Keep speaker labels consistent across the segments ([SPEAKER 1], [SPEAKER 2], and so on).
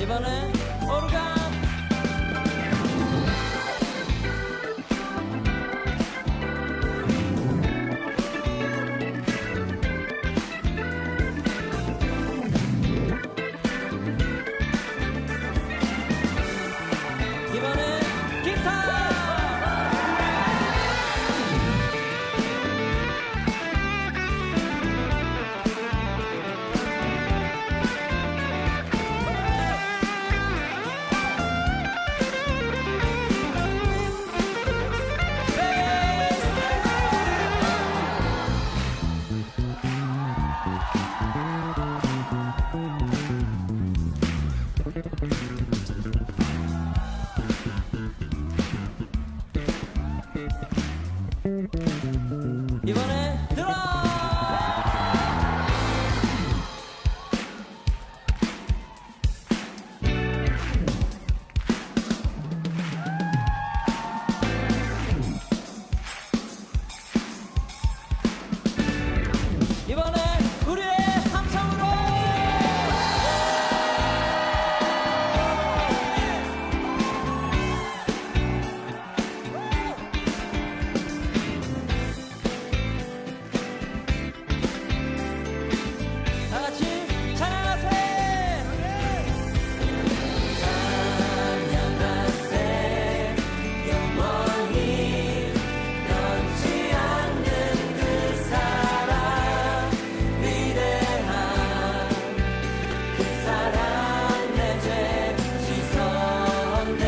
[SPEAKER 1] 이번엔 오르간. 이번엔 기타. 이번에 드럼. 이번에 우리의 함성으로. 다 같이 찬양하세. 찬양하세. 영원히 변치 않는 그 사랑 위대한 그 사랑 내 죄 씻었네.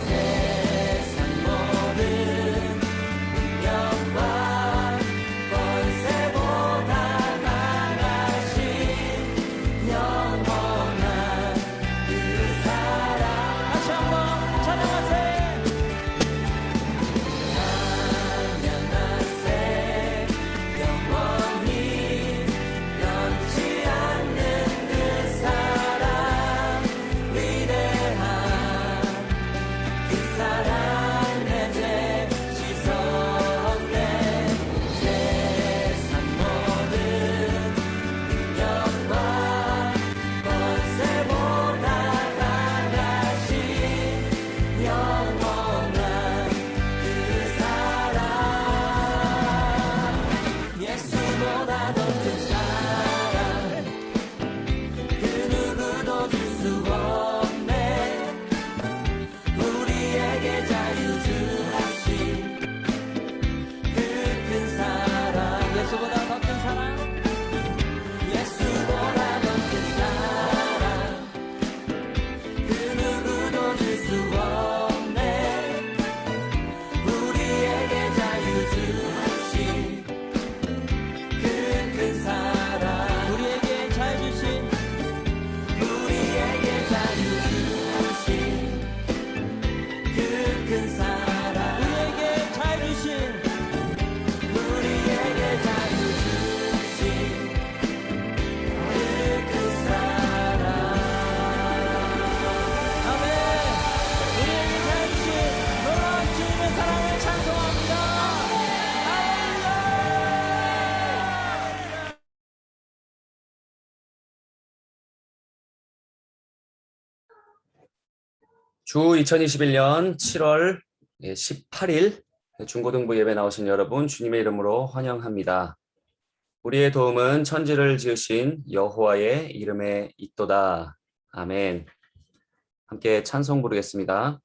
[SPEAKER 1] 세상 모든 능력과 권세보다 강하신 영원한 그 사랑. 다시 한번 찬양하세. 찬양하세. 영원히 변치 않는 그 사랑 위대한 그 사랑 내 죄 씻었네. 세상 모든 능력과 권세보다 강하신 영원한 그 사랑. 예수보다 더 큰 사랑 그 누구도 줄 수 없네. 우리에게 자유 주신 그 큰 사랑. 예수보다 더 큰 사랑. 예수보다 더 큰 사랑 그 누구도 줄 수 없네. 우리에게 자유 주신 그 큰 사랑. 우리에게 자유 주신. 우리에게 자유 주신 그 큰 사랑. 우리에게 자유 주신. 우리에게 자유 주신 그 큰 사랑. 아멘. 우리에게 자유 주신 놀라운 주님의 사랑을 찬송합니다. 할렐루야.
[SPEAKER 2] 주 2021년 7월 18일 중고등부 예배 나오신 여러분 주님의 이름으로 환영합니다. 우리의 도움은 천지를 지으신 여호와의 이름에 있도다. 아멘. 함께 찬송 부르겠습니다.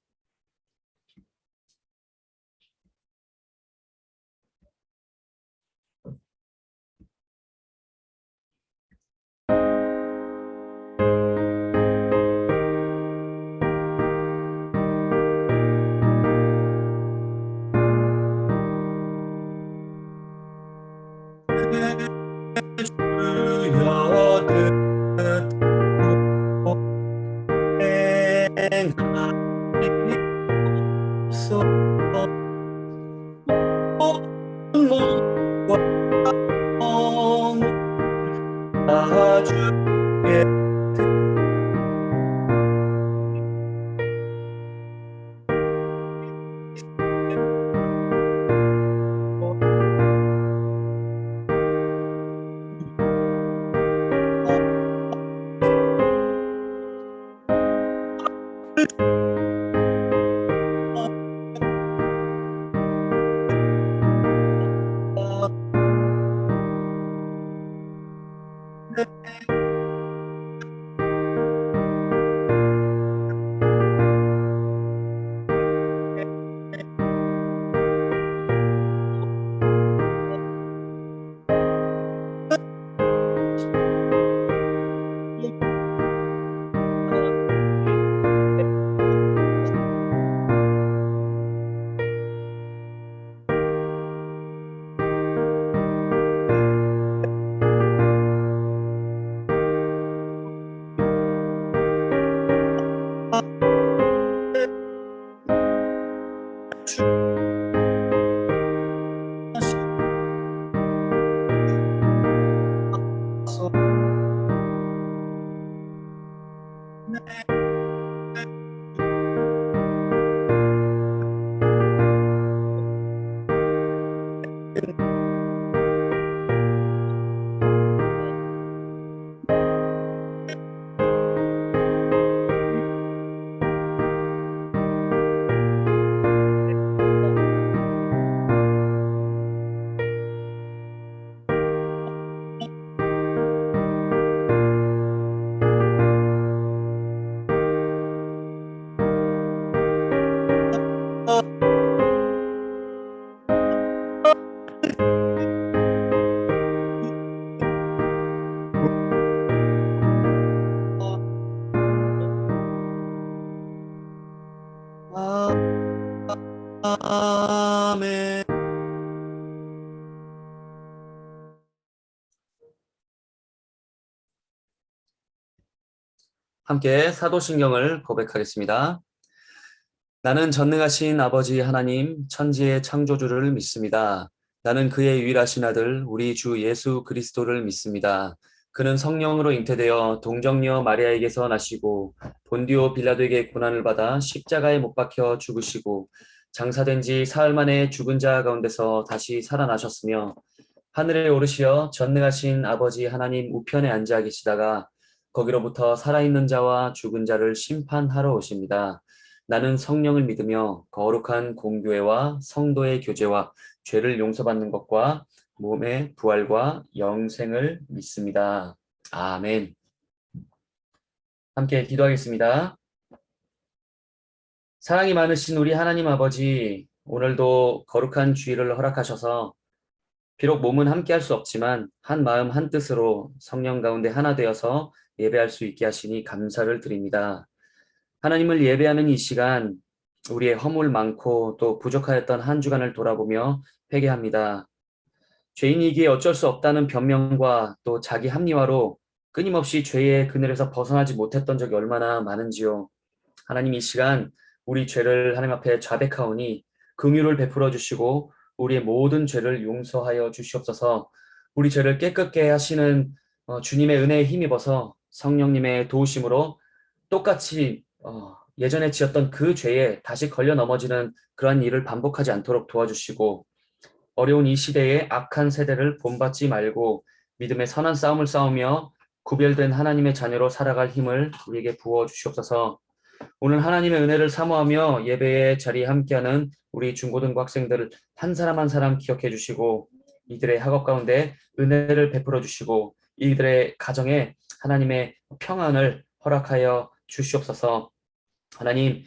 [SPEAKER 2] 아멘. 함께 사도신경을 고백하겠습니다. 나는 전능하신 아버지 하나님, 천지의 창조주를 믿습니다. 나는 그의 유일하신 아들, 우리 주 예수 그리스도를 믿습니다. 그는 성령으로 잉태되어 동정녀 마리아에게서 나시고 본디오 빌라도에게 고난을 받아 십자가에 못 박혀 죽으시고 장사된 지 사흘 만에 죽은 자 가운데서 다시 살아나셨으며 하늘에 오르시어 전능하신 아버지 하나님 우편에 앉아 계시다가 거기로부터 살아있는 자와 죽은 자를 심판하러 오십니다. 나는 성령을 믿으며 거룩한 공교회와 성도의 교제와 죄를 용서받는 것과 몸의 부활과 영생을 믿습니다. 아멘. 함께 기도하겠습니다. 사랑이 많으신 우리 하나님 아버지, 오늘도 거룩한 주일을 허락하셔서 비록 몸은 함께 할 수 없지만 한 마음 한 뜻으로 성령 가운데 하나 되어서 예배할 수 있게 하시니 감사를 드립니다. 하나님을 예배하는 이 시간, 우리의 허물 많고 또 부족하였던 한 주간을 돌아보며 회개합니다. 죄인이기에 어쩔 수 없다는 변명과 또 자기 합리화로 끊임없이 죄의 그늘에서 벗어나지 못했던 적이 얼마나 많은지요. 하나님 이 시간 우리 죄를 하나님 앞에 자백하오니 긍휼을 베풀어 주시고 우리의 모든 죄를 용서하여 주시옵소서. 우리 죄를 깨끗게 하시는 주님의 은혜에 힘입어서 성령님의 도우심으로 똑같이 예전에 지었던 그 죄에 다시 걸려 넘어지는 그러한 일을 반복하지 않도록 도와주시고 어려운 이 시대에 악한 세대를 본받지 말고 믿음의 선한 싸움을 싸우며 구별된 하나님의 자녀로 살아갈 힘을 우리에게 부어 주시옵소서. 오늘 하나님의 은혜를 사모하며 예배의 자리에 함께하는 우리 중고등부 학생들을 한 사람 한 사람 기억해 주시고 이들의 학업 가운데 은혜를 베풀어 주시고 이들의 가정에 하나님의 평안을 허락하여 주시옵소서. 하나님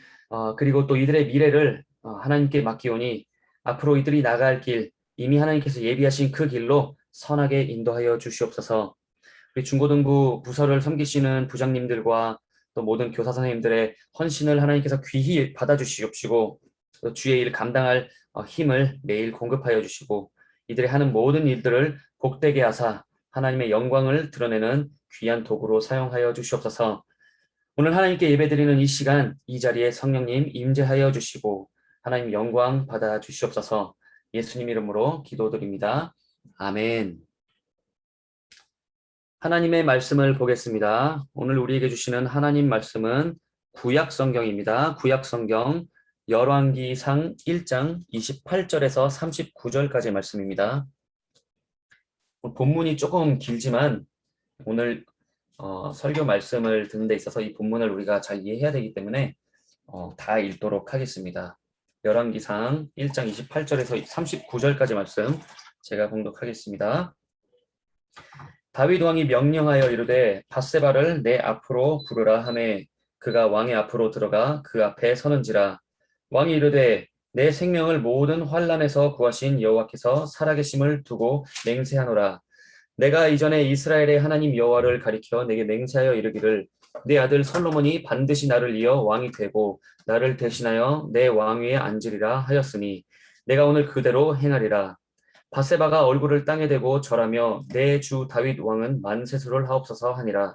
[SPEAKER 2] 그리고 또 이들의 미래를 하나님께 맡기오니 앞으로 이들이 나갈 길 이미 하나님께서 예비하신 그 길로 선하게 인도하여 주시옵소서. 우리 중고등부 부서를 섬기시는 부장님들과 또 모든 교사 선생님들의 헌신을 하나님께서 귀히 받아주시옵시고 또 주의 일을 감당할 힘을 매일 공급하여 주시고 이들이 하는 모든 일들을 복되게 하사 하나님의 영광을 드러내는 귀한 도구로 사용하여 주시옵소서. 오늘 하나님께 예배드리는 이 시간 이 자리에 성령님 임재하여 주시고 하나님 영광 받아 주시옵소서. 예수님 이름으로 기도드립니다. 아멘. 하나님의 말씀을 보겠습니다. 오늘 우리에게 주시는 하나님 말씀은 구약 성경입니다. 구약 성경 열왕기상 1장 28절에서 39절까지의 말씀입니다. 본문이 조금 길지만 오늘 설교 말씀을 듣는 데 있어서 이 본문을 우리가 잘 이해해야 되기 때문에 다 읽도록 하겠습니다. 열왕기상 1장 28절에서 39절까지 말씀 제가 봉독하겠습니다. 다윗 왕이 명령하여 이르되 밧세바를 내 앞으로 부르라 하매 그가 왕의 앞으로 들어가 그 앞에 서는지라. 왕이 이르되 내 생명을 모든 환난에서 구하신 여호와께서 살아계심을 두고 맹세하노라. 내가 이전에 이스라엘의 하나님 여호와를 가리켜 내게 맹세하여 이르기를 내 아들 솔로몬이 반드시 나를 이어 왕이 되고 나를 대신하여 내 왕위에 앉으리라 하였으니 내가 오늘 그대로 행하리라. 밧세바가 얼굴을 땅에 대고 절하며 내 주 다윗 왕은 만세수를 하옵소서 하니라.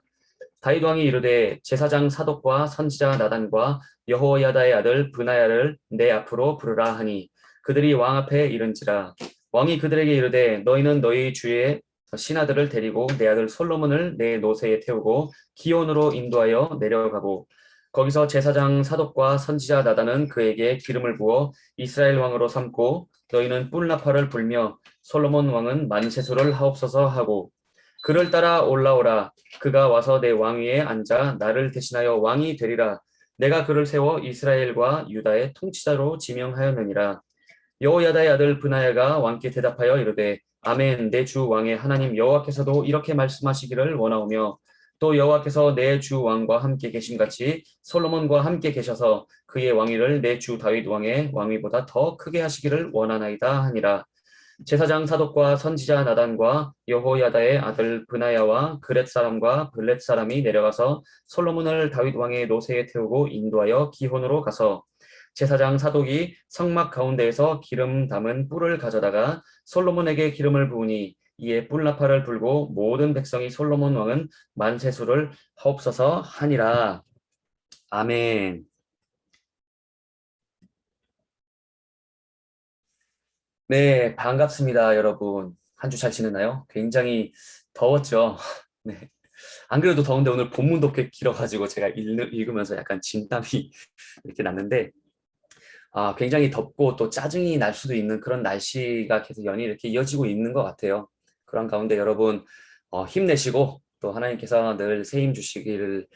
[SPEAKER 2] 다윗 왕이 이르되 제사장 사독과 선지자 나단과 여호야다의 아들 브나야를 내 앞으로 부르라 하니 그들이 왕 앞에 이른지라. 왕이 그들에게 이르되 너희는 너희 주의 신하들을 데리고 내 아들 솔로몬을 내 노새에 태우고 기온으로 인도하여 내려가고 거기서 제사장 사독과 선지자 나단은 그에게 기름을 부어 이스라엘 왕으로 삼고 너희는 뿔나파를 불며 솔로몬 왕은 만세수를 하옵소서 하고 그를 따라 올라오라 그가 와서 내 왕위에 앉아 나를 대신하여 왕이 되리라 내가 그를 세워 이스라엘과 유다의 통치자로 지명하였느니라 여호야다의 아들 브나야가 왕께 대답하여 이르되 아멘 내 주 왕의 하나님 여호와께서도 이렇게 말씀하시기를 원하오며 또 여호와께서 내 주 왕과 함께 계심같이 솔로몬과 함께 계셔서 그의 왕위를 내 주 다윗 왕의 왕위보다 더 크게 하시기를 원하나이다 하니라 제사장 사독과 선지자 나단과 여호야다의 아들 브나야와 그렛 사람과 블렛 사람이 내려가서 솔로몬을 다윗 왕의 노새에 태우고 인도하여 기혼으로 가서 제사장 사독이 성막 가운데에서 기름 담은 뿔을 가져다가 솔로몬에게 기름을 부으니 이에 뿔나파를 불고 모든 백성이 솔로몬 왕은 만세수를 하옵소서 하니라. 아멘. 네, 반갑습니다, 여러분. 한 주 잘 지냈나요? 굉장히 더웠죠? 네. 안 그래도 더운데 오늘 본문도 꽤 길어가지고 제가 읽으면서 약간 진땀이 이렇게 났는데 굉장히 덥고 또 짜증이 날 수도 있는 그런 날씨가 계속 연이 이렇게 이어지고 있는 것 같아요. 그런 가운데 여러분 힘내시고 또 하나님께서 늘 새 힘 주시기를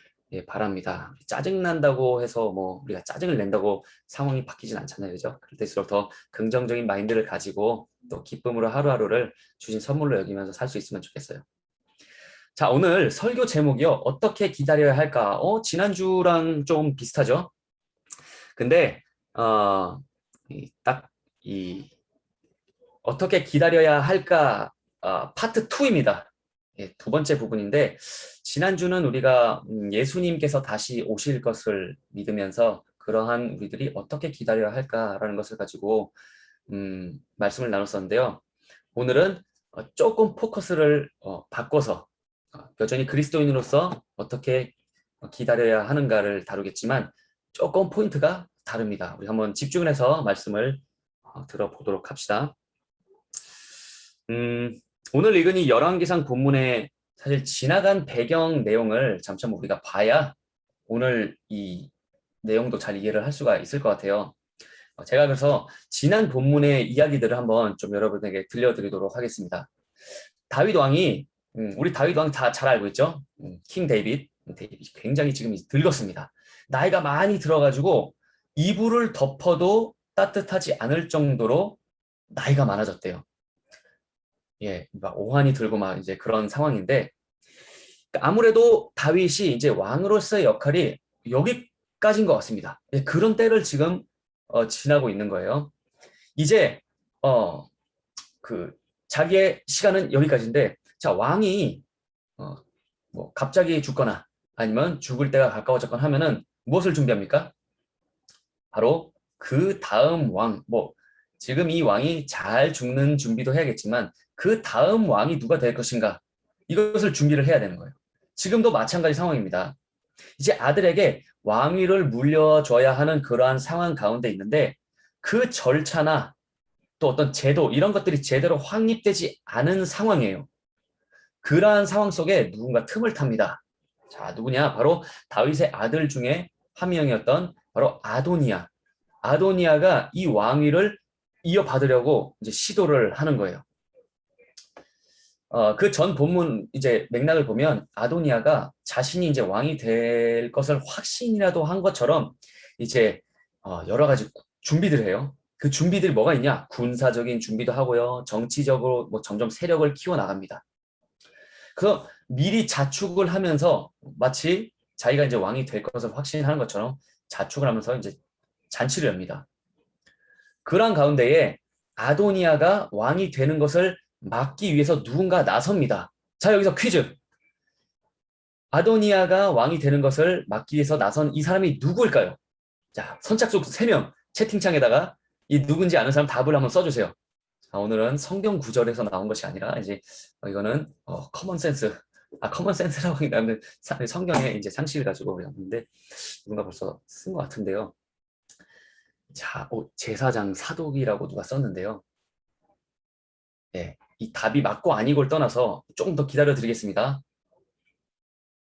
[SPEAKER 2] 바랍니다. 짜증난다고 해서 뭐 우리가 짜증을 낸다고 상황이 바뀌진 않잖아요. 그죠? 그럴 때일수록 더 긍정적인 마인드를 가지고 또 기쁨으로 하루하루를 주신 선물로 여기면서 살 수 있으면 좋겠어요. 자, 오늘 설교 제목이요. 어떻게 기다려야 할까? 지난주랑 좀 비슷하죠? 근데 딱 이 어떻게 기다려야 할까 파트 2입니다. 두 번째 부분인데 지난주는 우리가 예수님께서 다시 오실 것을 믿으면서 그러한 우리들이 어떻게 기다려야 할까라는 것을 가지고 말씀을 나눴었는데요. 오늘은 조금 포커스를 바꿔서 여전히 그리스도인으로서 어떻게 기다려야 하는가를 다루겠지만 조금 포인트가 다릅니다. 우리 한번 집중을 해서 말씀을 들어보도록 합시다. 오늘 읽은 이 열왕기상 본문의 사실 지나간 배경 내용을 잠깐 우리가 봐야 오늘 이 내용도 잘 이해를 할 수가 있을 것 같아요. 제가 그래서 지난 본문의 이야기들을 한번 좀 여러분에게 들려드리도록 하겠습니다. 다윗 왕이 우리 다윗 왕 다 잘 알고 있죠? 킹 데이빗 굉장히 지금 늙었습니다. 나이가 많이 들어가지고 이불을 덮어도 따뜻하지 않을 정도로 나이가 많아졌대요. 막 오한이 들고 막 이제 그런 상황인데 아무래도 다윗이 이제 왕으로서의 역할이 여기까지인 것 같습니다. 그런 때를 지금 지나고 있는 거예요. 이제 그 자기의 시간은 여기까지인데 자 왕이 뭐 갑자기 죽거나 아니면 죽을 때가 가까워졌거나 하면은 무엇을 준비합니까? 바로 그 다음 왕, 뭐 지금 이 왕이 잘 죽는 준비도 해야겠지만 그 다음 왕이 누가 될 것인가 이것을 준비를 해야 되는 거예요. 지금도 마찬가지 상황입니다. 이제 아들에게 왕위를 물려줘야 하는 그러한 상황 가운데 있는데 그 절차나 또 어떤 제도 이런 것들이 제대로 확립되지 않은 상황이에요. 그러한 상황 속에 누군가 틈을 탑니다. 자, 누구냐? 바로 다윗의 아들 중에 한 명이었던 바로 아도니아. 아도니아가 이 왕위를 이어받으려고 이제 시도를 하는 거예요. 그 전 본문 이제 맥락을 보면 아도니아가 자신이 이제 왕이 될 것을 확신이라도 한 것처럼 이제 여러 가지 준비들을 해요. 그 준비들이 뭐가 있냐? 군사적인 준비도 하고요. 정치적으로 뭐 점점 세력을 키워나갑니다. 그래서 미리 자축을 하면서 마치 자기가 이제 왕이 될 것을 확신하는 것처럼 자축을 하면서 이제 잔치를 엽니다. 그러한 가운데에 아도니아가 왕이 되는 것을 막기 위해서 누군가 나섭니다. 자, 여기서 퀴즈. 아도니아가 왕이 되는 것을 막기 위해서 나선 이 사람이 누구일까요? 자, 선착순 3명 채팅창에다가 이 누군지 아는 사람 답을 한번 써주세요. 자, 오늘은 성경 구절에서 나온 것이 아니라 이제 이거는 커먼 센스. 커먼 센스라고 하기는 성경에 이제 상식을 가지고 했는데 누군가 벌써 쓴 것 같은데요. 자, 제사장 사독이라고 누가 썼는데요. 네, 이 답이 맞고 아니고를 떠나서 조금 더 기다려 드리겠습니다.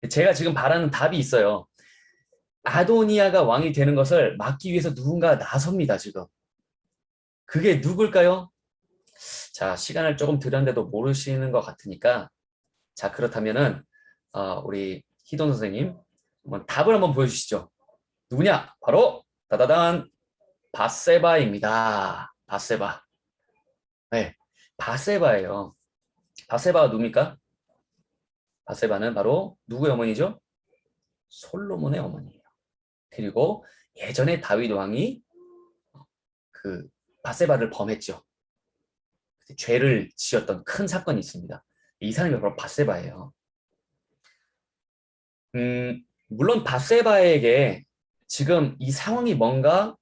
[SPEAKER 2] 제가 지금 바라는 답이 있어요. 아도니아가 왕이 되는 것을 막기 위해서 누군가 나섭니다, 지금. 그게 누굴까요? 자, 시간을 조금 들였는데도 모르시는 것 같으니까, 자, 그렇다면은, 우리 희돈 선생님, 한번 답을 한번 보여주시죠. 누구냐? 바로, 따다단, 바세바입니다. 바세바. 네, 바세바예요. 바세바가 누굽니까? 바세바는 바로 누구의 어머니죠? 솔로몬의 어머니예요. 그리고 예전에 다윗 왕이 그 바세바를 범했죠. 죄를 지었던 큰 사건이 있습니다. 이 사람이 바로 바세바예요. 물론 바세바에게 지금 이 상황이 뭔가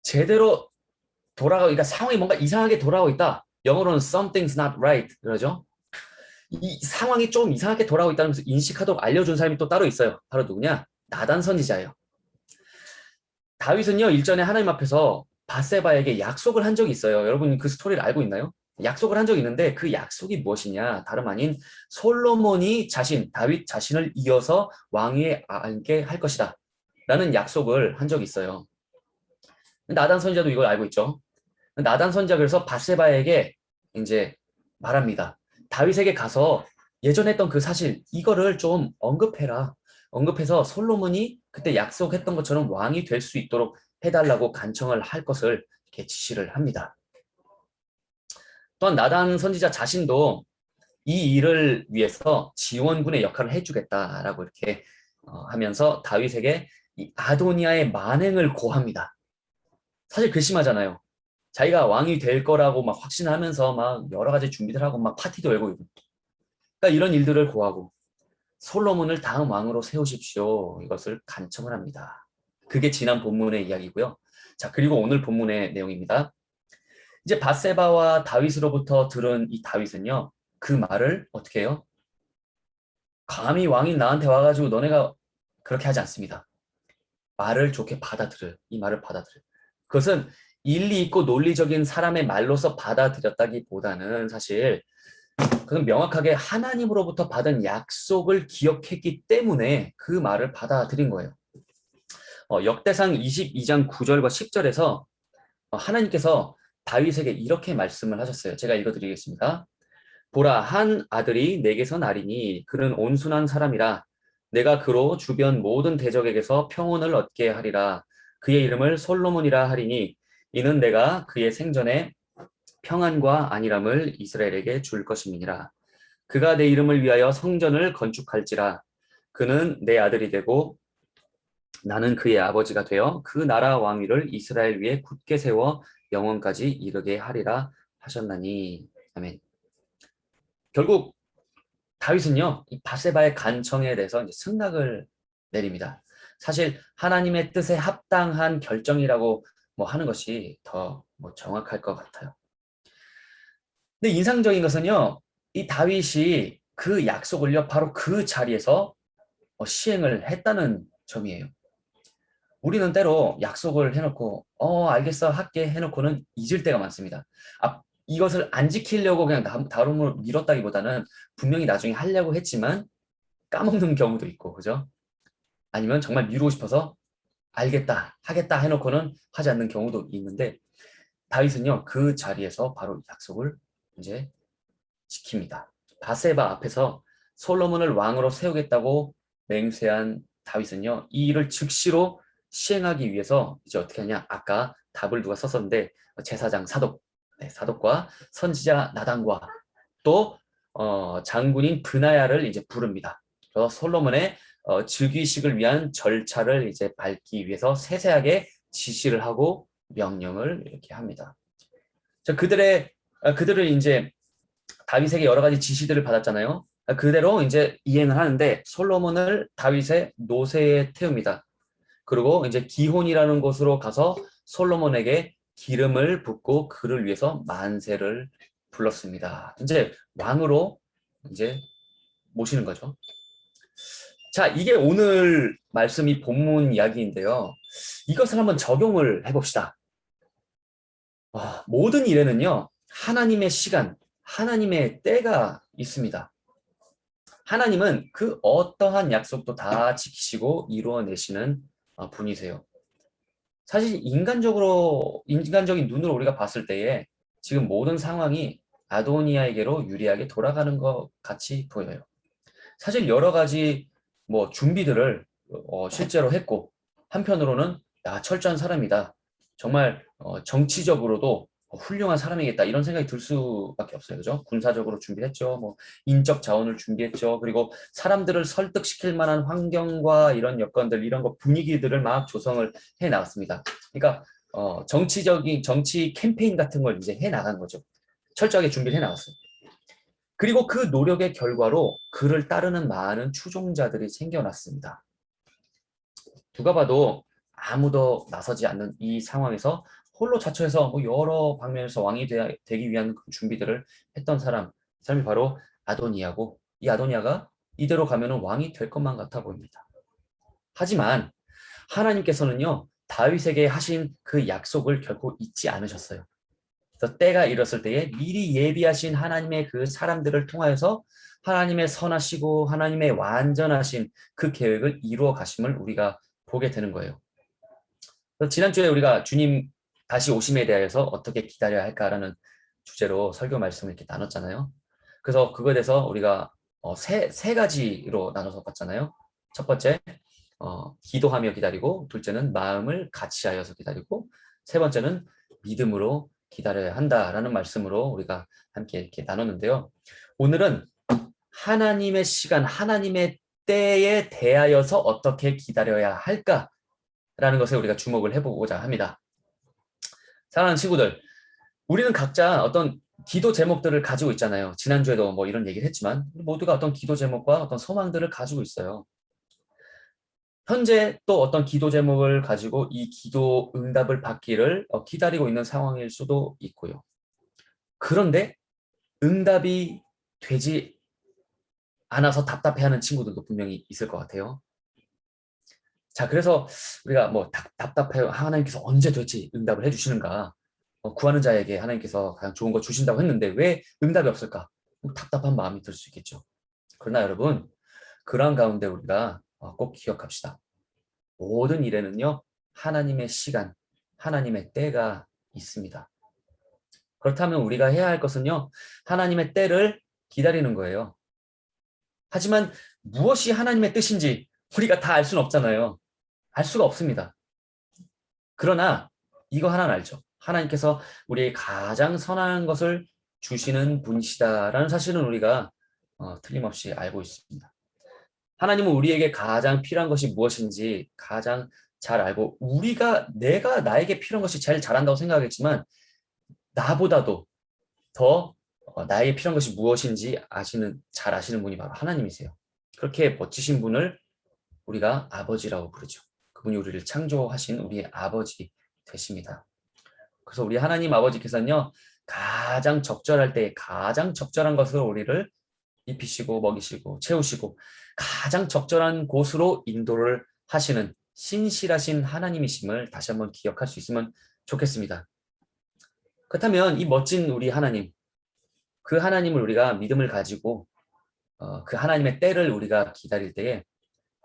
[SPEAKER 2] 제대로 그러니까 상황이 뭔가 이상하게 돌아가고 있다. 영어로는 something's not right 그러죠. 이 상황이 좀 이상하게 돌아가고 있다는 것을 인식하도록 알려준 사람이 또 따로 있어요. 바로 누구냐? 나단 선지자예요. 다윗은요, 일전에 하나님 앞에서 바세바에게 약속을 한 적이 있어요. 여러분 그 스토리를 알고 있나요? 약속을 한 적이 있는데 그 약속이 무엇이냐? 다름 아닌 솔로몬이 다윗 자신을 이어서 왕위에 앉게 할 것이다. 라는 약속을 한 적이 있어요. 나단 선지자도 이걸 알고 있죠. 나단 선지자가 그래서 바세바에게 이제 말합니다. 다윗에게 가서 예전에 했던 그 사실 이거를 좀 언급해라. 언급해서 솔로몬이 그때 약속했던 것처럼 왕이 될 수 있도록 해달라고 간청을 할 것을 이렇게 지시를 합니다. 또한 나단 선지자 자신도 이 일을 위해서 지원군의 역할을 해주겠다라고 이렇게 하면서 다윗에게 이 아도니아의 만행을 고합니다. 사실 괘씸하잖아요. 자기가 왕이 될 거라고 막 확신하면서 막 여러 가지 준비들 하고 막 파티도 열고 그러니까 이런 일들을 고하고 솔로몬을 다음 왕으로 세우십시오. 이것을 간청을 합니다. 그게 지난 본문의 이야기고요. 자, 그리고 오늘 본문의 내용입니다. 이제 바세바와 다윗으로부터 들은 이 다윗은요. 그 말을 어떻게 해요? 감히 왕이 나한테 와가지고 너네가 그렇게 하지 않습니다. 말을 좋게 이 말을 받아들여. 그것은 일리 있고 논리적인 사람의 말로서 받아들였다기보다는 사실 그건 명확하게 하나님으로부터 받은 약속을 기억했기 때문에 그 말을 받아들인 거예요. 역대상 22장 9절과 10절에서 하나님께서 다윗에게 이렇게 말씀을 하셨어요. 제가 읽어드리겠습니다. 보라, 한 아들이 내게서 나리니 그는 온순한 사람이라. 내가 그로 주변 모든 대적에게서 평온을 얻게 하리라. 그의 이름을 솔로몬이라 하리니 이는 내가 그의 생전에 평안과 안일함을 이스라엘에게 줄 것임이니라. 그가 내 이름을 위하여 성전을 건축할지라. 그는 내 아들이 되고 나는 그의 아버지가 되어 그 나라 왕위를 이스라엘 위에 굳게 세워 영원까지 이르게 하리라 하셨나니. 아멘. 결국 다윗은요, 이 바세바의 간청에 대해서 이제 승낙을 내립니다. 사실 하나님의 뜻에 합당한 결정이라고 하는 것이 더 정확할 것 같아요. 근데 인상적인 것은요, 이 다윗이 그 약속을요, 바로 그 자리에서 시행을 했다는 점이에요. 우리는 때로 약속을 해놓고, 알겠어, 할게 해놓고는 잊을 때가 많습니다. 이것을 안 지키려고 그냥 다름으로 미뤘다기보다는 분명히 나중에 하려고 했지만 까먹는 경우도 있고, 그죠? 아니면 정말 미루고 싶어서 알겠다, 하겠다 해놓고는 하지 않는 경우도 있는데, 다윗은요, 그 자리에서 바로 약속을 이제 지킵니다. 바세바 앞에서 솔로몬을 왕으로 세우겠다고 맹세한 다윗은요, 이 일을 즉시로 시행하기 위해서 이제 어떻게 하냐? 아까 답을 누가 썼었는데 제사장 사독과 선지자 나단과 또 장군인 브나야를 이제 부릅니다. 그래서 솔로몬의 즉위식을 위한 절차를 이제 밟기 위해서 세세하게 지시를 하고 명령을 이렇게 합니다. 자, 그들을 이제 다윗에게 여러 가지 지시들을 받았잖아요. 그대로 이제 이행을 하는데 솔로몬을 다윗의 노새에 태웁니다. 그리고 이제 기혼이라는 곳으로 가서 솔로몬에게 기름을 붓고 그를 위해서 만세를 불렀습니다. 이제 왕으로 이제 모시는 거죠. 자, 이게 오늘 말씀이 본문 이야기인데요. 이것을 한번 적용을 해봅시다. 모든 일에는요, 하나님의 시간, 하나님의 때가 있습니다. 하나님은 그 어떠한 약속도 다 지키시고 이루어내시는 분이세요. 사실 인간적인 눈으로 우리가 봤을 때에 지금 모든 상황이 아도니아에게로 유리하게 돌아가는 것 같이 보여요. 사실 여러 가지 뭐 준비들을 실제로 했고, 한편으로는 철저한 사람이다. 정말 정치적으로도 훌륭한 사람이겠다 이런 생각이 들 수밖에 없어요. 그죠? 군사적으로 준비했죠. 뭐 인적 자원을 준비했죠. 그리고 사람들을 설득시킬 만한 환경과 이런 여건들, 이런 거 분위기들을 막 조성을 해 나갔습니다. 그러니까 정치적인 정치 캠페인 같은 걸 이제 해 나간 거죠. 철저하게 준비를 해 나갔어요. 그리고 그 노력의 결과로 그를 따르는 많은 추종자들이 생겨났습니다. 누가 봐도 아무도 나서지 않는 이 상황에서 홀로 자처해서 뭐 여러 방면에서 왕이 되기 위한 그 준비들을 했던 사람이 바로 아도니아고, 이 아도니아가 이대로 가면은 왕이 될 것만 같아 보입니다. 하지만 하나님께서는요, 다윗에게 하신 그 약속을 결코 잊지 않으셨어요. 그래서 때가 이뤘을 때에 미리 예비하신 하나님의 그 사람들을 통하여서 하나님의 선하시고 하나님의 완전하신 그 계획을 이루어 가심을 우리가 보게 되는 거예요. 그래서 지난주에 우리가 주님 다시 오심에 대하여서 어떻게 기다려야 할까라는 주제로 설교 말씀을 이렇게 나눴잖아요. 그래서 그거에 대해서 우리가 세 가지로 나눠서 봤잖아요. 첫 번째, 기도하며 기다리고, 둘째는 마음을 같이하여서 기다리고, 세 번째는 믿음으로 기다려야 한다라는 말씀으로 우리가 함께 이렇게 나눴는데요. 오늘은 하나님의 시간, 하나님의 때에 대하여서 어떻게 기다려야 할까라는 것에 우리가 주목을 해보고자 합니다. 사랑하는 친구들, 우리는 각자 어떤 기도 제목들을 가지고 있잖아요. 지난주에도 뭐 이런 얘기를 했지만 모두가 어떤 기도 제목과 어떤 소망들을 가지고 있어요. 현재 또 어떤 기도 제목을 가지고 이 기도 응답을 받기를 기다리고 있는 상황일 수도 있고요. 그런데 응답이 되지 않아서 답답해하는 친구들도 분명히 있을 것 같아요. 자, 그래서 우리가 뭐 답답해요. 하나님께서 언제 도대체 응답을 해주시는가? 구하는 자에게 하나님께서 가장 좋은 거 주신다고 했는데 왜 응답이 없을까? 답답한 마음이 들 수 있겠죠. 그러나 여러분, 그러한 가운데 우리가 꼭 기억합시다. 모든 일에는요, 하나님의 시간, 하나님의 때가 있습니다. 그렇다면 우리가 해야 할 것은요, 하나님의 때를 기다리는 거예요. 하지만 무엇이 하나님의 뜻인지 우리가 다 알 수는 없잖아요. 알 수가 없습니다. 그러나 이거 하나는 알죠. 하나님께서 우리의 가장 선한 것을 주시는 분이시다라는 사실은 우리가 틀림없이 알고 있습니다. 하나님은 우리에게 가장 필요한 것이 무엇인지 가장 잘 알고, 내가 나에게 필요한 것이 제일 잘한다고 생각하겠지만 나보다도 더 나에게 필요한 것이 무엇인지 잘 아시는 분이 바로 하나님이세요. 그렇게 멋지신 분을 우리가 아버지라고 부르죠. 그분이 우리를 창조하신 우리의 아버지 되십니다. 그래서 우리 하나님 아버지께서는요, 가장 적절할 때 가장 적절한 것으로 우리를 입히시고 먹이시고 채우시고 가장 적절한 곳으로 인도를 하시는 신실하신 하나님이심을 다시 한번 기억할 수 있으면 좋겠습니다. 그렇다면 이 멋진 우리 하나님, 그 하나님을 우리가 믿음을 가지고 그 하나님의 때를 우리가 기다릴 때에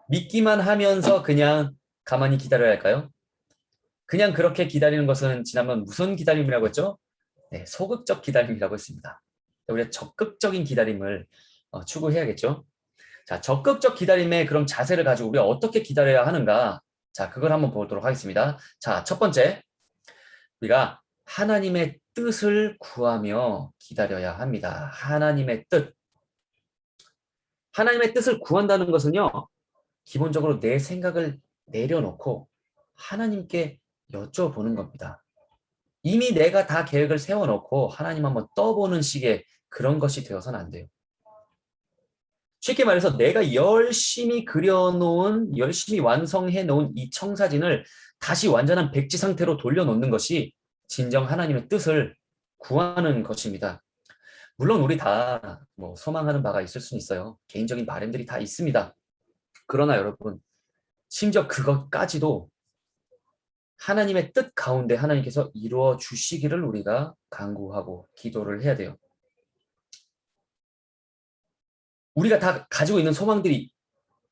[SPEAKER 2] 믿기만 하면서 그냥 가만히 기다려야 할까요? 그냥 그렇게 기다리는 것은 지난번 무슨 기다림이라고 했죠? 네, 소극적 기다림이라고 했습니다. 우리가 적극적인 기다림을 추구해야겠죠. 자, 적극적 기다림의 그럼 자세를 가지고 우리가 어떻게 기다려야 하는가? 자, 그걸 한번 보도록 하겠습니다. 자, 첫 번째, 우리가 하나님의 뜻을 구하며 기다려야 합니다. 하나님의 뜻. 하나님의 뜻을 구한다는 것은요, 기본적으로 내 생각을 내려놓고 하나님께 여쭤보는 겁니다. 이미 내가 다 계획을 세워놓고 하나님 한번 떠보는 식의 그런 것이 되어서는 안 돼요. 쉽게 말해서 내가 열심히 그려놓은, 열심히 완성해놓은 이 청사진을 다시 완전한 백지 상태로 돌려놓는 것이 진정 하나님의 뜻을 구하는 것입니다. 물론 우리 다 뭐 소망하는 바가 있을 수는 있어요. 개인적인 바람들이 다 있습니다. 그러나 여러분, 심지어 그것까지도 하나님의 뜻 가운데 하나님께서 이루어 주시기를 우리가 간구하고 기도를 해야 돼요. 우리가 다 가지고 있는 소망들이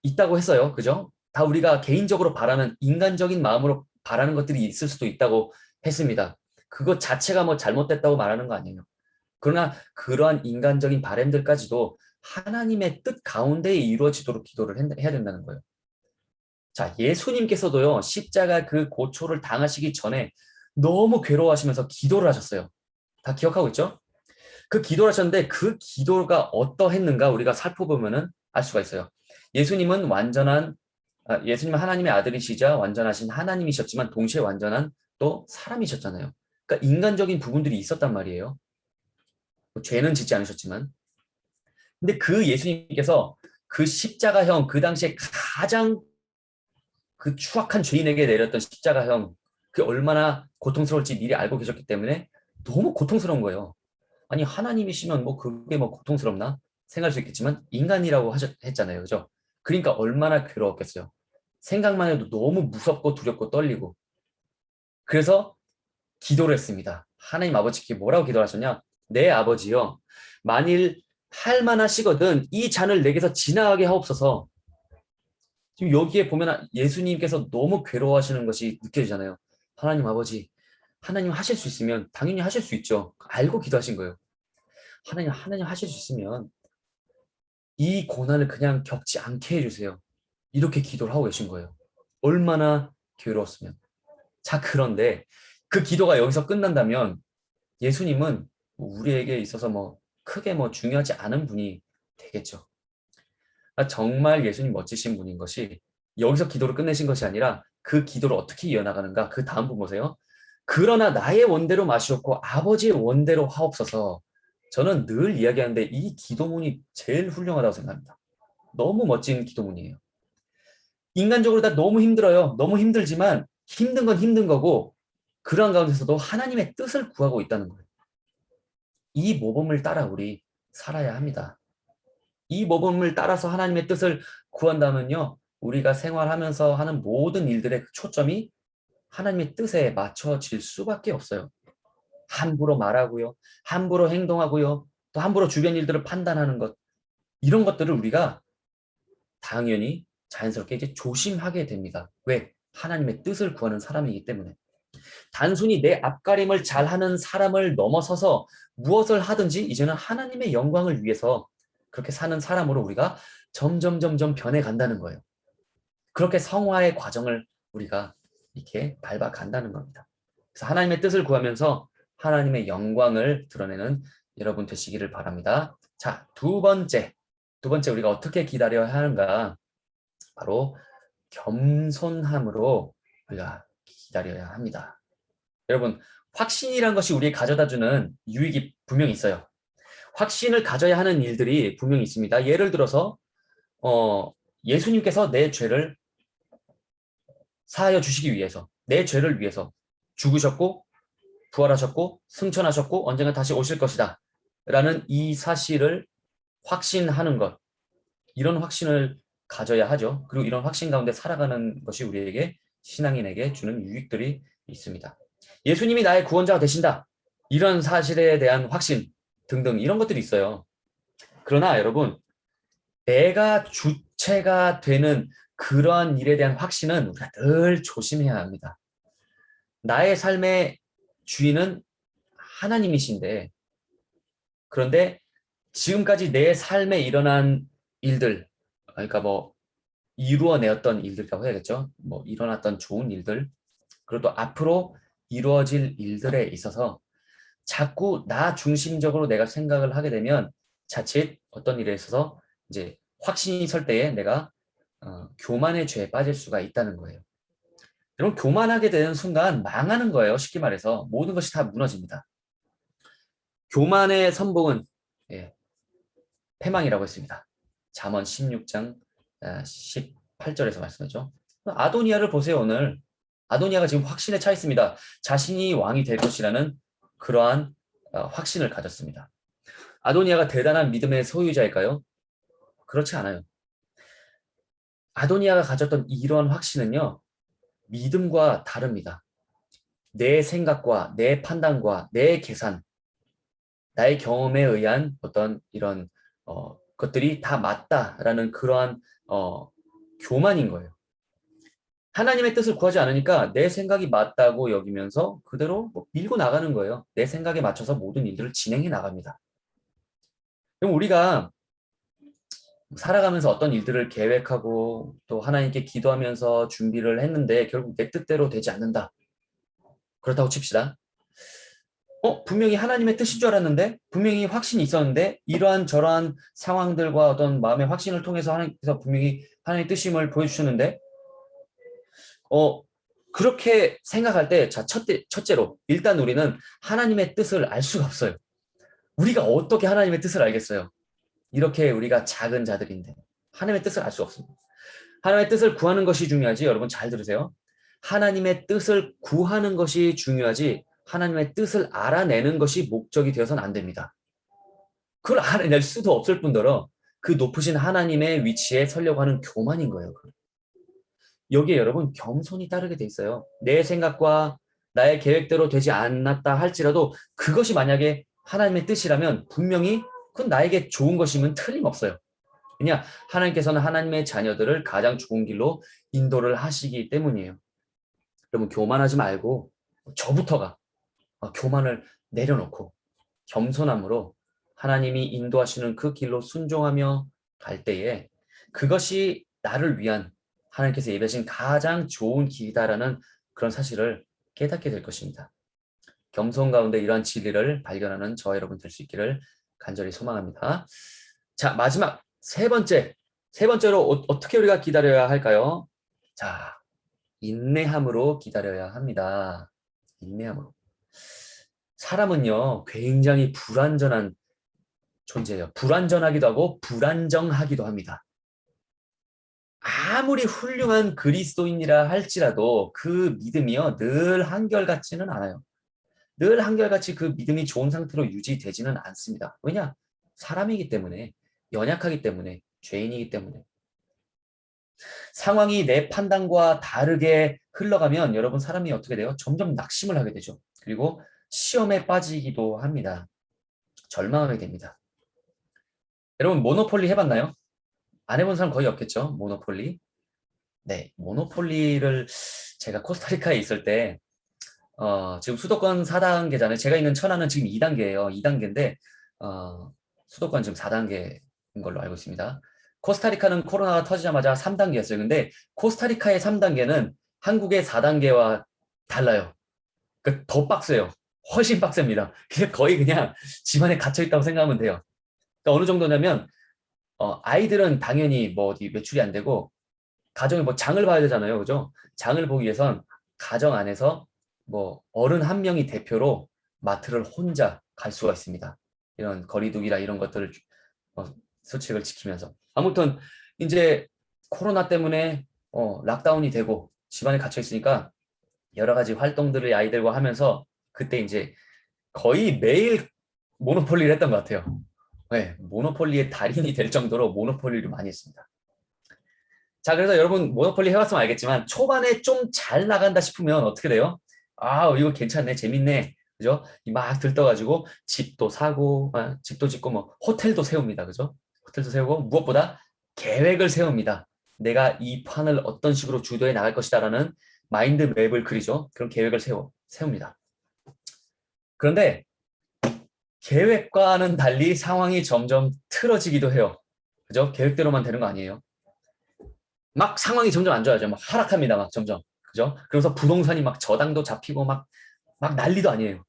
[SPEAKER 2] 있다고 했어요. 그죠? 다 우리가 개인적으로 바라는 인간적인 마음으로 바라는 것들이 있을 수도 있다고 했습니다. 그것 자체가 뭐 잘못됐다고 말하는 거 아니에요. 그러나 그러한 인간적인 바램들까지도 하나님의 뜻 가운데 이루어지도록 기도를 해야 된다는 거예요. 자, 예수님께서도요, 십자가 그 고초를 당하시기 전에 너무 괴로워하시면서 기도를 하셨어요. 다 기억하고 있죠? 그 기도를 하셨는데 그 기도가 어떠했는가 우리가 살펴보면은 알 수가 있어요. 예수님은 예수님은 하나님의 아들이시자 완전하신 하나님이셨지만 동시에 완전한 또 사람이셨잖아요. 그러니까 인간적인 부분들이 있었단 말이에요. 뭐 죄는 짓지 않으셨지만. 근데 그 예수님께서 그 십자가형, 그 당시에 가장 그 추악한 죄인에게 내렸던 십자가형, 그 얼마나 고통스러울지 미리 알고 계셨기 때문에 너무 고통스러운 거예요. 아니, 하나님이시면 뭐 그게 뭐 고통스럽나? 생각할 수 있겠지만 인간이라고 했잖아요. 그죠? 그러니까 얼마나 괴로웠겠어요. 생각만 해도 너무 무섭고 두렵고 떨리고. 그래서 기도를 했습니다. 하나님 아버지께 뭐라고 기도하셨냐? 내 아버지여, 만일 할 만하시거든 이 잔을 내게서 지나가게 하옵소서. 지금 여기에 보면 예수님께서 너무 괴로워하시는 것이 느껴지잖아요. 하나님 아버지, 하나님 하실 수 있으면 당연히 하실 수 있죠. 알고 기도하신 거예요. 하나님 하실 수 있으면 이 고난을 그냥 겪지 않게 해주세요. 이렇게 기도를 하고 계신 거예요. 얼마나 괴로웠으면. 자, 그런데 그 기도가 여기서 끝난다면 예수님은 우리에게 있어서 뭐 크게 뭐 중요하지 않은 분이 되겠죠. 정말 예수님 멋지신 분인 것이 여기서 기도를 끝내신 것이 아니라 그 기도를 어떻게 이어나가는가 그 다음 분 보세요. 그러나 나의 원대로 마시옵고 아버지의 원대로 하옵소서. 저는 늘 이야기하는데 이 기도문이 제일 훌륭하다고 생각합니다. 너무 멋진 기도문이에요. 인간적으로 다 너무 힘들어요. 너무 힘들지만 힘든 건 힘든 거고 그러한 가운데서도 하나님의 뜻을 구하고 있다는 거예요. 이 모범을 따라 우리 살아야 합니다. 이 모범을 따라서 하나님의 뜻을 구한다면요. 우리가 생활하면서 하는 모든 일들의 초점이 하나님의 뜻에 맞춰질 수밖에 없어요. 함부로 말하고요. 함부로 행동하고요. 또 함부로 주변 일들을 판단하는 것. 이런 것들을 우리가 당연히 자연스럽게 이제 조심하게 됩니다. 왜? 하나님의 뜻을 구하는 사람이기 때문에. 단순히 내 앞가림을 잘하는 사람을 넘어서서 무엇을 하든지 이제는 하나님의 영광을 위해서 그렇게 사는 사람으로 우리가 점점 변해간다는 거예요. 그렇게 성화의 과정을 우리가 이렇게 밟아간다는 겁니다. 그래서 하나님의 뜻을 구하면서 하나님의 영광을 드러내는 여러분 되시기를 바랍니다. 자, 두 번째 우리가 어떻게 기다려야 하는가? 바로 겸손함으로 우리가 기다려야 합니다. 여러분, 확신이란 것이 우리에게 가져다주는 유익이 분명히 있어요. 확신을 가져야 하는 일들이 분명히 있습니다. 예를 들어서 예수님께서 내 죄를 사하여 주시기 위해서, 내 죄를 위해서 죽으셨고 부활하셨고 승천하셨고 언젠가 다시 오실 것이다 라는 이 사실을 확신하는 것, 이런 확신을 가져야 하죠. 그리고 이런 확신 가운데 살아가는 것이 우리에게 신앙인에게 주는 유익들이 있습니다. 예수님이 나의 구원자가 되신다, 이런 사실에 대한 확신 등등 이런 것들이 있어요. 그러나 여러분, 내가 주체가 되는 그러한 일에 대한 확신은 우리가 늘 조심해야 합니다. 나의 삶의 주인은 하나님이신데, 그런데 지금까지 내 삶에 일어난 일들, 그러니까 뭐 이루어내었던 일들이라고 해야겠죠. 뭐 일어났던 좋은 일들, 그리고 또 앞으로 이루어질 일들에 있어서 자꾸 나 중심적으로 내가 생각을 하게 되면 자칫 어떤 일에 있어서 이제 확신이 설 때에 내가 교만의 죄에 빠질 수가 있다는 거예요. 여러분, 교만하게 되는 순간 망하는 거예요. 쉽게 말해서 모든 것이 다 무너집니다. 교만의 선봉은 패망이라고 했습니다. 잠언 16장 18절에서 말씀하죠. 아도니아를 보세요. 오늘 아도니아가 지금 확신에 차 있습니다. 자신이 왕이 될 것이라는 그러한 확신을 가졌습니다. 아도니아가 대단한 믿음의 소유자일까요? 그렇지 않아요. 아도니아가 가졌던 이런 확신은요, 믿음과 다릅니다. 내 생각과 내 판단과 내 계산, 나의 경험에 의한 어떤 이런 것들이 다 맞다라는 그러한 교만인 거예요. 하나님의 뜻을 구하지 않으니까 내 생각이 맞다고 여기면서 그대로 뭐 밀고 나가는 거예요. 내 생각에 맞춰서 모든 일들을 진행해 나갑니다. 그럼 우리가 살아가면서 어떤 일들을 계획하고 또 하나님께 기도하면서 준비를 했는데 결국 내 뜻대로 되지 않는다. 그렇다고 칩시다. 분명히 하나님의 뜻인 줄 알았는데, 분명히 확신이 있었는데, 이러한 저러한 상황들과 어떤 마음의 확신을 통해서 하나님께서 분명히 하나님의 뜻임을 보여주셨는데, 그렇게 생각할 때, 자, 첫째로, 일단 우리는 하나님의 뜻을 알 수가 없어요. 우리가 어떻게 하나님의 뜻을 알겠어요? 이렇게 우리가 작은 자들인데, 하나님의 뜻을 알 수 없습니다. 하나님의 뜻을 구하는 것이 중요하지, 여러분 잘 들으세요. 하나님의 뜻을 구하는 것이 중요하지, 하나님의 뜻을 알아내는 것이 목적이 되어서는 안 됩니다. 그걸 알아낼 수도 없을 뿐더러 그 높으신 하나님의 위치에 서려고 하는 교만인 거예요. 여기에 여러분 겸손이 따르게 돼 있어요. 내 생각과 나의 계획대로 되지 않았다 할지라도 그것이 만약에 하나님의 뜻이라면 분명히 그건 나에게 좋은 것이면 틀림없어요. 왜냐? 하나님께서는 하나님의 자녀들을 가장 좋은 길로 인도를 하시기 때문이에요. 여러분 교만하지 말고 저부터가 교만을 내려놓고 겸손함으로 하나님이 인도하시는 그 길로 순종하며 갈 때에 그것이 나를 위한 하나님께서 예배하신 가장 좋은 길이다라는 그런 사실을 깨닫게 될 것입니다. 겸손 가운데 이러한 진리를 발견하는 저와 여러분 될 수 있기를 간절히 소망합니다. 자, 마지막 세 번째로 어떻게 우리가 기다려야 할까요? 자, 인내함으로 기다려야 합니다. 인내함으로. 사람은요, 굉장히 불완전한 존재예요. 불완전하기도 하고 불안정하기도 합니다. 아무리 훌륭한 그리스도인이라 할지라도 그 믿음이요, 늘 한결같지는 않아요. 늘 한결같이 그 믿음이 좋은 상태로 유지되지는 않습니다. 왜냐? 사람이기 때문에, 연약하기 때문에, 죄인이기 때문에. 상황이 내 판단과 다르게 흘러가면 여러분 사람이 어떻게 돼요? 점점 낙심을 하게 되죠. 그리고 시험에 빠지기도 합니다. 절망하게 됩니다. 여러분 모노폴리 해봤나요? 안 해본 사람 거의 없겠죠? 모노폴리. 네, 모노폴리를 제가 코스타리카에 있을 때 지금 수도권 4단계잖아요. 제가 있는 천안은 지금 2단계예요. 2단계인데 수도권 지금 4단계인 걸로 알고 있습니다. 코스타리카는 코로나가 터지자마자 3단계였어요. 근데 코스타리카의 3단계는 한국의 4단계와 달라요. 그러니까 더 빡세요. 훨씬 빡셉니다. 거의 그냥 집안에 갇혀 있다고 생각하면 돼요. 그러니까 어느 정도냐면 아이들은 당연히 뭐 어디 외출이 안 되고 가정에 뭐 장을 봐야 되잖아요. 그죠? 장을 보기 위해선 가정 안에서 뭐 어른 한 명이 대표로 마트를 혼자 갈 수가 있습니다. 이런 거리두기나 이런 것들을 수칙을 지키면서. 아무튼 이제 코로나 때문에 락다운이 되고 집안에 갇혀 있으니까 여러 가지 활동들을 아이들과 하면서 그때 이제 거의 매일 모노폴리를 했던 것 같아요. 네, 모노폴리의 달인이 될 정도로 모노폴리를 많이 했습니다. 자, 그래서 여러분 모노폴리 해봤으면 알겠지만 초반에 좀 잘 나간다 싶으면 어떻게 돼요? 이거 괜찮네, 재밌네, 그죠? 막 들떠가지고 집도 사고, 집도 짓고 뭐 호텔도 세웁니다, 그죠? 호텔도 세우고 무엇보다 계획을 세웁니다. 내가 이 판을 어떤 식으로 주도해 나갈 것이다라는 마인드 맵을 그리죠. 그런 계획을 세웁니다. 그런데 계획과는 달리 상황이 점점 틀어지기도 해요. 그죠? 계획대로만 되는 거 아니에요. 막 상황이 점점 안 좋아져. 막 하락합니다. 막 점점. 그죠? 그래서 부동산이 막 저당도 잡히고 막 난리도 아니에요.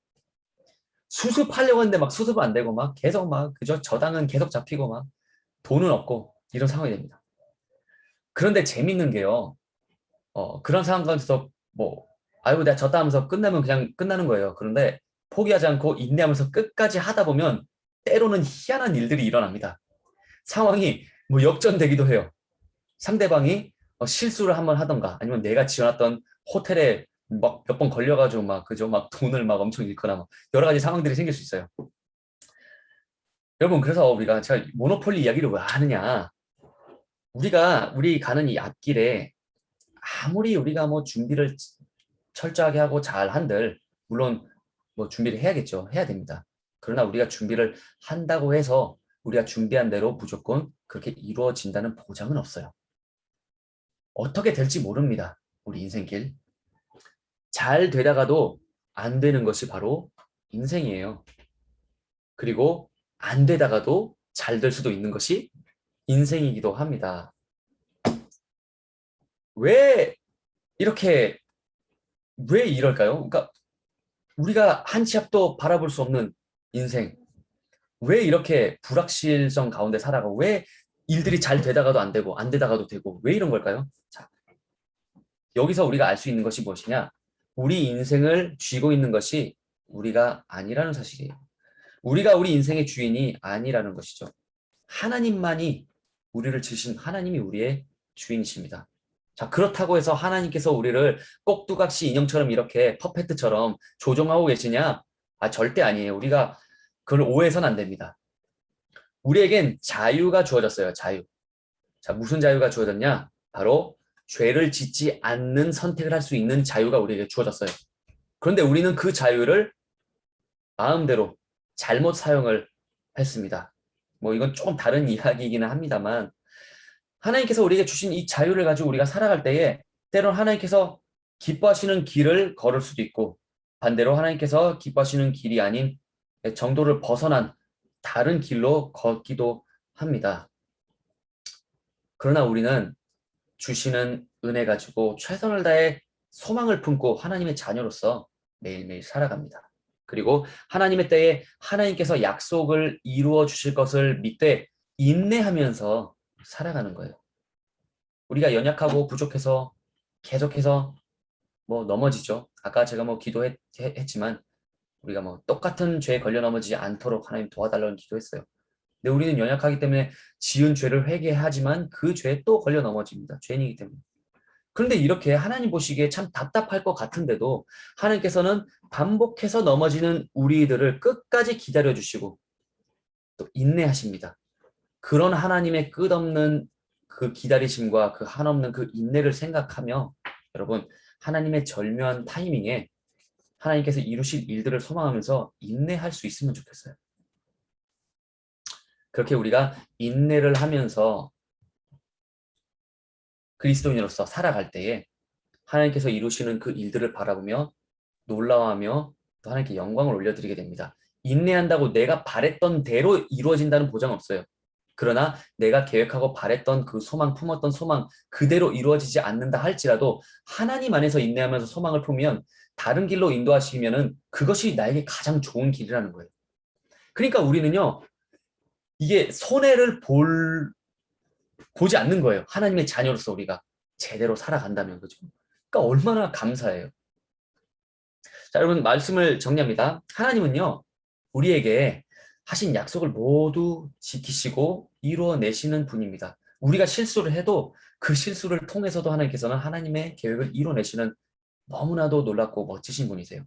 [SPEAKER 2] 수습하려고 했는데 막 수습은 안 되고 막 계속 막, 그죠? 저당은 계속 잡히고 막 돈은 없고 이런 상황이 됩니다. 그런데 재밌는 게요. 그런 상황 가운데서 뭐, 아이고, 내가 졌다 하면서 끝나면 그냥 끝나는 거예요. 그런데 포기하지 않고 인내하면서 끝까지 하다 보면 때로는 희한한 일들이 일어납니다. 상황이 뭐 역전되기도 해요. 상대방이 실수를 한번 하던가 아니면 내가 지어놨던 호텔에 막 몇 번 걸려가지고 막 그죠 막 돈을 막 엄청 잃거나 막 여러 가지 상황들이 생길 수 있어요. 여러분 그래서 제가 모노폴리 이야기를 왜 하느냐? 우리 가는 이 앞길에 아무리 우리가 뭐 준비를 철저하게 하고 잘 한들 물론 뭐 준비를 해야겠죠. 해야 됩니다. 그러나 우리가 준비를 한다고 해서 우리가 준비한 대로 무조건 그렇게 이루어진다는 보장은 없어요. 어떻게 될지 모릅니다. 우리 인생길. 잘 되다가도 안 되는 것이 바로 인생이에요. 그리고 안 되다가도 잘 될 수도 있는 것이 인생이기도 합니다. 왜 이렇게, 왜 이럴까요? 그러니까 우리가 한 치 앞도 바라볼 수 없는 인생. 왜 이렇게 불확실성 가운데 살아가고, 왜 일들이 잘 되다가도 안 되고, 안 되다가도 되고, 왜 이런 걸까요? 자, 여기서 우리가 알 수 있는 것이 무엇이냐? 우리 인생을 쥐고 있는 것이 우리가 아니라는 사실이에요. 우리가 우리 인생의 주인이 아니라는 것이죠. 하나님만이, 우리를 지으신 하나님이 우리의 주인이십니다. 자, 그렇다고 해서 하나님께서 우리를 꼭두각시 인형처럼 이렇게 퍼펙트처럼 조종하고 계시냐? 아, 절대 아니에요. 우리가 그걸 오해해서는 안 됩니다. 우리에겐 자유가 주어졌어요. 자유. 자, 무슨 자유가 주어졌냐? 바로 죄를 짓지 않는 선택을 할 수 있는 자유가 우리에게 주어졌어요. 그런데 우리는 그 자유를 마음대로 잘못 사용을 했습니다. 뭐 이건 조금 다른 이야기이기는 합니다만, 하나님께서 우리에게 주신 이 자유를 가지고 우리가 살아갈 때에 때론 하나님께서 기뻐하시는 길을 걸을 수도 있고, 반대로 하나님께서 기뻐하시는 길이 아닌 정도를 벗어난 다른 길로 걷기도 합니다. 그러나 우리는 주시는 은혜 가지고 최선을 다해 소망을 품고 하나님의 자녀로서 매일매일 살아갑니다. 그리고 하나님의 때에 하나님께서 약속을 이루어 주실 것을 믿되 인내하면서 살아가는 거예요. 우리가 연약하고 부족해서 계속해서 뭐 넘어지죠. 아까 제가 뭐 기도했지만 우리가 뭐 똑같은 죄에 걸려 넘어지지 않도록 하나님 도와달라는 기도했어요. 근데 우리는 연약하기 때문에 지은 죄를 회개하지만 그 죄에 또 걸려 넘어집니다. 죄인이기 때문에. 그런데 이렇게 하나님 보시기에 참 답답할 것 같은데도 하나님께서는 반복해서 넘어지는 우리들을 끝까지 기다려주시고 또 인내하십니다. 그런 하나님의 끝없는 그 기다리심과 그 한없는 그 인내를 생각하며 여러분, 하나님의 절묘한 타이밍에 하나님께서 이루실 일들을 소망하면서 인내할 수 있으면 좋겠어요. 그렇게 우리가 인내를 하면서 그리스도인으로서 살아갈 때에 하나님께서 이루시는 그 일들을 바라보며 놀라워하며 또 하나님께 영광을 올려드리게 됩니다. 인내한다고 내가 바랬던 대로 이루어진다는 보장은 없어요. 그러나 내가 계획하고 바랬던 그 소망, 품었던 소망 그대로 이루어지지 않는다 할지라도 하나님 안에서 인내하면서 소망을 품으면 다른 길로 인도하시면은 그것이 나에게 가장 좋은 길이라는 거예요. 그러니까 우리는요, 이게 손해를 보지 않는 거예요. 하나님의 자녀로서 우리가 제대로 살아간다면, 그죠? 그러니까 얼마나 감사해요. 자, 여러분, 말씀을 정리합니다. 하나님은요, 우리에게 하신 약속을 모두 지키시고 이루어내시는 분입니다. 우리가 실수를 해도 그 실수를 통해서도 하나님께서는 하나님의 계획을 이루어내시는 너무나도 놀랍고 멋지신 분이세요.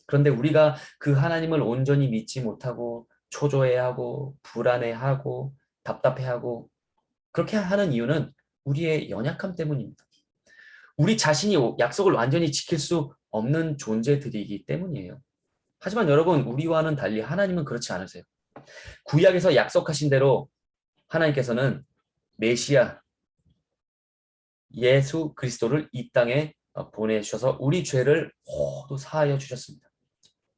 [SPEAKER 2] 그런데 우리가 그 하나님을 온전히 믿지 못하고 초조해하고 불안해하고 답답해하고 그렇게 하는 이유는 우리의 연약함 때문입니다. 우리 자신이 약속을 완전히 지킬 수 없는 존재들이기 때문이에요. 하지만 여러분, 우리와는 달리 하나님은 그렇지 않으세요. 구약에서 약속하신 대로 하나님께서는 메시아 예수 그리스도를 이 땅에 보내주셔서 우리 죄를 모두 사하여 주셨습니다.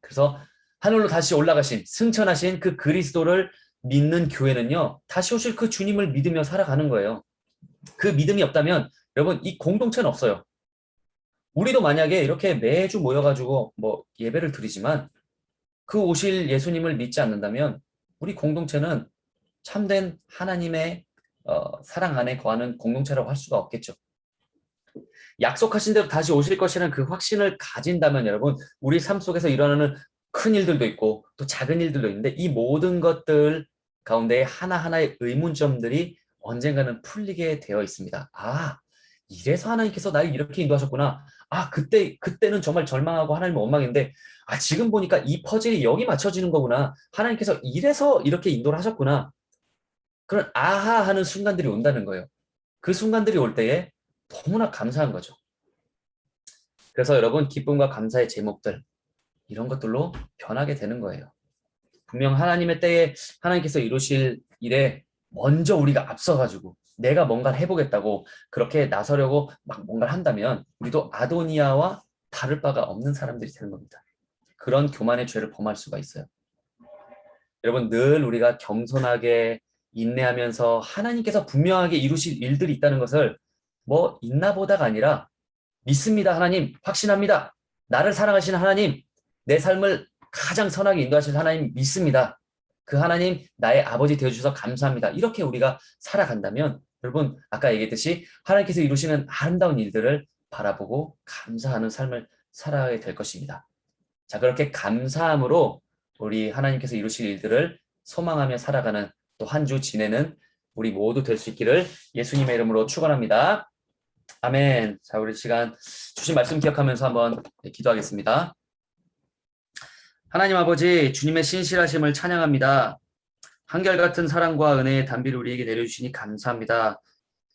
[SPEAKER 2] 그래서 하늘로 다시 올라가신 승천하신 그 그리스도를 믿는 교회는요, 다시 오실 그 주님을 믿으며 살아가는 거예요. 그 믿음이 없다면 여러분, 이 공동체는 없어요. 우리도 만약에 이렇게 매주 모여가지고 뭐 예배를 드리지만 그 오실 예수님을 믿지 않는다면 우리 공동체는 참된 하나님의 사랑 안에 거하는 공동체라고 할 수가 없겠죠. 약속하신 대로 다시 오실 것이라는 그 확신을 가진다면 여러분, 우리 삶 속에서 일어나는 큰 일들도 있고 또 작은 일들도 있는데 이 모든 것들 가운데 하나하나의 의문점들이 언젠가는 풀리게 되어 있습니다. 아, 이래서 하나님께서 나를 이렇게 인도하셨구나. 아, 그때는 정말 절망하고 하나님은 원망했는데, 아, 지금 보니까 이 퍼즐이 여기 맞춰지는 거구나. 하나님께서 이래서 이렇게 인도를 하셨구나. 그런 아하 하는 순간들이 온다는 거예요. 그 순간들이 올 때에 너무나 감사한 거죠. 그래서 여러분, 기쁨과 감사의 제목들, 이런 것들로 변하게 되는 거예요. 분명 하나님의 때에 하나님께서 이루실 일에 먼저 우리가 앞서가지고 내가 뭔가를 해보겠다고 그렇게 나서려고 막 뭔가를 한다면 우리도 아도니아와 다를 바가 없는 사람들이 되는 겁니다. 그런 교만의 죄를 범할 수가 있어요. 여러분, 늘 우리가 겸손하게 인내하면서 하나님께서 분명하게 이루실 일들이 있다는 것을 뭐 있나 보다가 아니라 믿습니다. 하나님, 확신합니다. 나를 사랑하시는 하나님, 내 삶을 가장 선하게 인도하실 하나님 믿습니다. 그 하나님 나의 아버지 되어주셔서 감사합니다. 이렇게 우리가 살아간다면 여러분, 아까 얘기했듯이 하나님께서 이루시는 아름다운 일들을 바라보고 감사하는 삶을 살아가게 될 것입니다. 자, 그렇게 감사함으로 우리 하나님께서 이루실 일들을 소망하며 살아가는 또 한 주 지내는 우리 모두 될 수 있기를 예수님의 이름으로 축원합니다. 아멘. 자, 우리 시간 주신 말씀 기억하면서 한번 기도하겠습니다. 하나님 아버지, 주님의 신실하심을 찬양합니다. 한결같은 사랑과 은혜의 단비를 우리에게 내려주시니 감사합니다.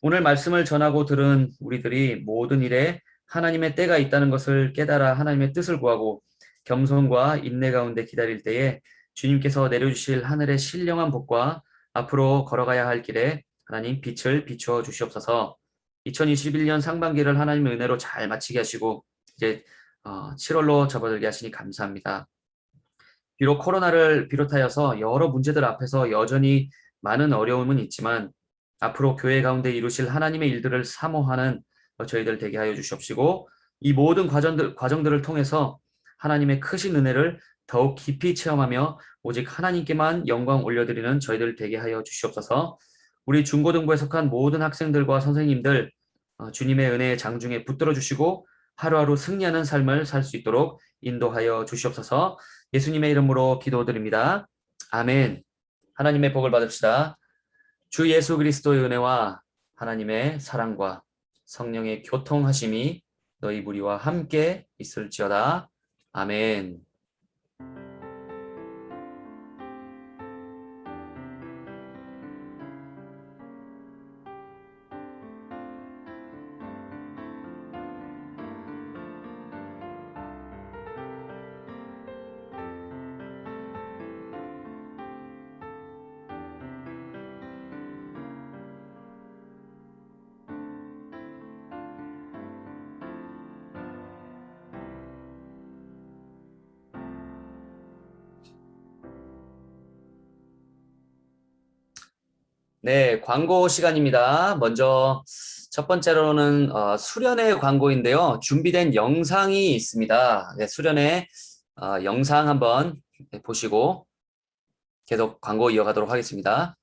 [SPEAKER 2] 오늘 말씀을 전하고 들은 우리들이 모든 일에 하나님의 때가 있다는 것을 깨달아 하나님의 뜻을 구하고 겸손과 인내 가운데 기다릴 때에 주님께서 내려주실 하늘의 신령한 복과 앞으로 걸어가야 할 길에 하나님 빛을 비추어 주시옵소서. 2021년 상반기를 하나님의 은혜로 잘 마치게 하시고 이제 7월로 접어들게 하시니 감사합니다. 비록 코로나를 비롯하여서 여러 문제들 앞에서 여전히 많은 어려움은 있지만 앞으로 교회 가운데 이루실 하나님의 일들을 사모하는 저희들 되게 하여 주시옵시고 이 모든 과정들을 통해서 하나님의 크신 은혜를 더욱 깊이 체험하며 오직 하나님께만 영광 올려드리는 저희들 되게 하여 주시옵소서. 우리 중고등부에 속한 모든 학생들과 선생님들 주님의 은혜의 장중에 붙들어 주시고 하루하루 승리하는 삶을 살 수 있도록 인도하여 주시옵소서. 예수님의 이름으로 기도드립니다. 아멘. 하나님의 복을 받읍시다. 주 예수 그리스도의 은혜와 하나님의 사랑과 성령의 교통하심이 너희 무리와 함께 있을지어다. 아멘. 네, 광고 시간입니다. 먼저 첫 번째로는 수련회 광고인데요. 준비된 영상이 있습니다. 네, 수련회 영상 한번 보시고 계속 광고 이어가도록 하겠습니다.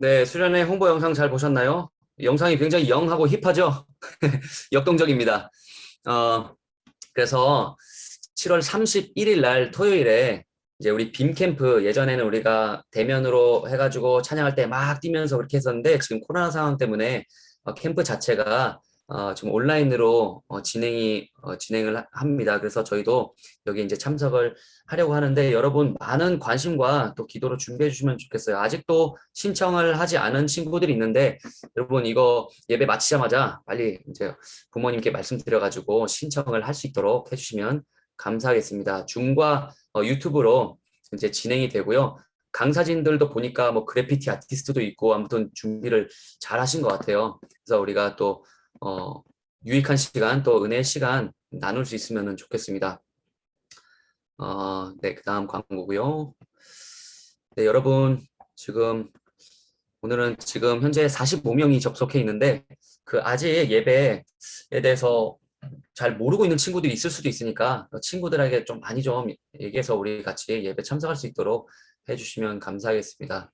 [SPEAKER 2] 네, 수련회 홍보 영상 잘 보셨나요? 영상이 굉장히 영하고 힙하죠? 역동적입니다. 그래서 7월 31일 날 토요일에 이제 우리 빔 캠프 예전에는 우리가 대면으로 해가지고 찬양할 때 막 뛰면서 그렇게 했었는데 지금 코로나 상황 때문에 캠프 자체가 지금 온라인으로 진행을 합니다. 그래서 저희도 여기 이제 참석을 하려고 하는데 여러분 많은 관심과 또 기도로 준비해 주시면 좋겠어요. 아직도 신청을 하지 않은 친구들이 있는데 여러분 이거 예배 마치자마자 빨리 이제 부모님께 말씀드려가지고 신청을 할 수 있도록 해주시면 감사하겠습니다. 줌과 유튜브로 이제 진행이 되고요. 강사진들도 보니까 뭐 그래피티 아티스트도 있고 아무튼 준비를 잘 하신 것 같아요. 그래서 우리가 또 유익한 시간 또 은혜의 시간 나눌 수 있으면 좋겠습니다. 네, 그 다음 광고고요. 네, 여러분 지금 오늘은 지금 현재 45명이 접속해 있는데 그 아직 예배에 대해서 잘 모르고 있는 친구들이 있을 수도 있으니까 친구들에게 좀 많이 좀 얘기해서 우리 같이 예배 참석할 수 있도록 해주시면 감사하겠습니다.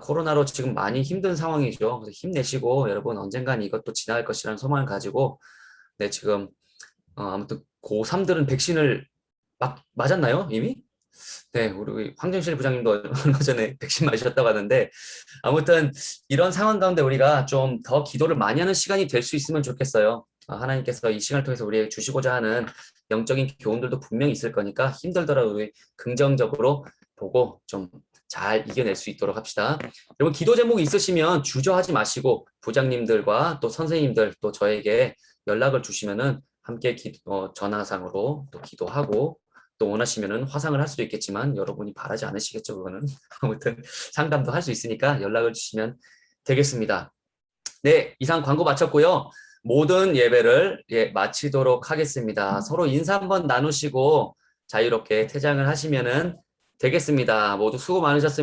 [SPEAKER 2] 코로나로 지금 많이 힘든 상황이죠. 그래서 힘내시고 여러분 언젠간 이것도 지나갈 것이라는 소망을 가지고 네, 지금 아무튼 고3들은 백신을 맞았나요? 이미? 네, 우리 황정실 부장님도 얼마 전에 백신 맞으셨다고 하는데 아무튼 이런 상황 가운데 우리가 좀 더 기도를 많이 하는 시간이 될 수 있으면 좋겠어요. 하나님께서 이 시간을 통해서 우리에게 주시고자 하는 영적인 교훈들도 분명히 있을 거니까 힘들더라도 우리 긍정적으로 보고 좀 잘 이겨낼 수 있도록 합시다. 여러분 기도 제목 있으시면 주저하지 마시고 부장님들과 또 선생님들 또 저에게 연락을 주시면은 함께 전화상으로 또 기도하고 또 원하시면은 화상을 할 수도 있겠지만 여러분이 바라지 않으시겠죠, 그거는. 아무튼 상담도 할 수 있으니까 연락을 주시면 되겠습니다. 네, 이상 광고 마쳤고요. 모든 예배를 마치도록 하겠습니다. 서로 인사 한번 나누시고 자유롭게 퇴장을 하시면은 되겠습니다. 모두 수고 많으셨습니다.